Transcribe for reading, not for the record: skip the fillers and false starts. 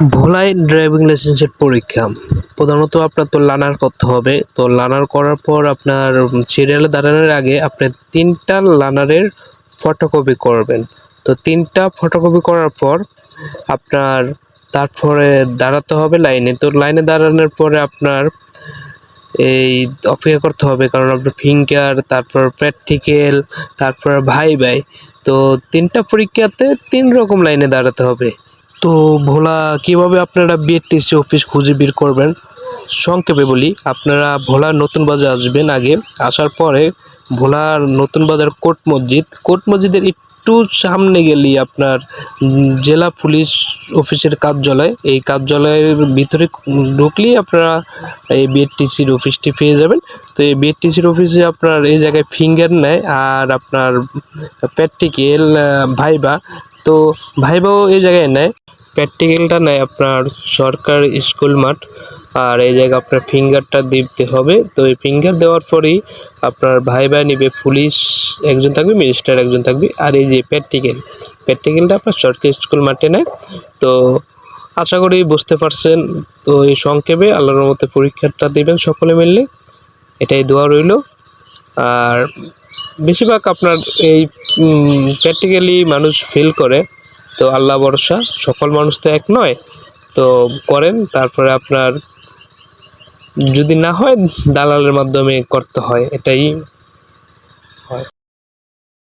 ভোলায় ড্রাইভিং লাইসেন্সের পরীক্ষা প্রধানত আপনার তো লার্নার করতে হবে। তো লার্নার করার পর আপনার সিরিয়ালে দাঁড়ানোর আগে আপনি 3টা লার্নারের ফটোকপি করবেন। তো 3টা ফটোকপি করার পর আপনার তারপরে দাঁড়াতে হবে লাইনে। তো লাইনে দাঁড়ানোর পরে আপনার এই অপেক্ষা করতে হবে, কারণ আপনার ফিঙ্গার, তারপর প্র্যাকটিক্যাল, তারপর ভাই তো 3টা পরীক্ষাতে 3 রকম লাইনে দাঁড়াতে হবে। তো ভোলা কিভাবে আপনারা বিএরটিসি অফিস খুঁজে বের করবেন সংক্ষেপে বলি। আপনারা ভোলার নতুন বাজার আসবেন। আগে আসার পরে ভোলার নতুন বাজার কোর্ট মসজিদের একটু সামনে গেলেই আপনার জেলা পুলিশ অফিসের কার্যালয়। এই কার্যালয়ের ভিতরে ঢুকলেই আপনারা এই বিএরটিসির অফিসটি পেয়ে যাবেন। তো এই বিএরটিসির অফিসে আপনার এই জায়গায় ফিঙ্গার নেয় আর আপনার প্র্যাকটিক্যাল, ভাইবা। তো ভাইবাও এই জায়গায় নেয়, প্র্যাকটিক্যালটা নেয় আপনার সরকার স্কুল মাঠ। আর এই জায়গায় আপনার ফিঙ্গারটা দিতে হবে। তো এই ফিঙ্গার দেওয়ার পরেই আপনার ভাইবা নিবে পুলিশ একজন থাকবে, ম্যাজিস্ট্রেট একজন থাকবে। আর এই যে প্র্যাকটিক্যালটা আপনার সরকারি স্কুল মাঠে নেয়। তো আশা করি বুঝতে পারছেন। তো এই সংক্ষেপে আল্লাহর রহমতে পরীক্ষাটা দেবেন সকলে মিললে, এটাই দোয়া রইল। আর বেশিরভাগ আপনার এই প্র্যাকটিক্যালি মানুষ ফেল করে। তো আল্লাহ ভরসা, সকল মানুষ তো এক নয়। তো করেন, তারপরে আপনার যদি না হয় দালালের মাধ্যমে করতে হয়, এটাই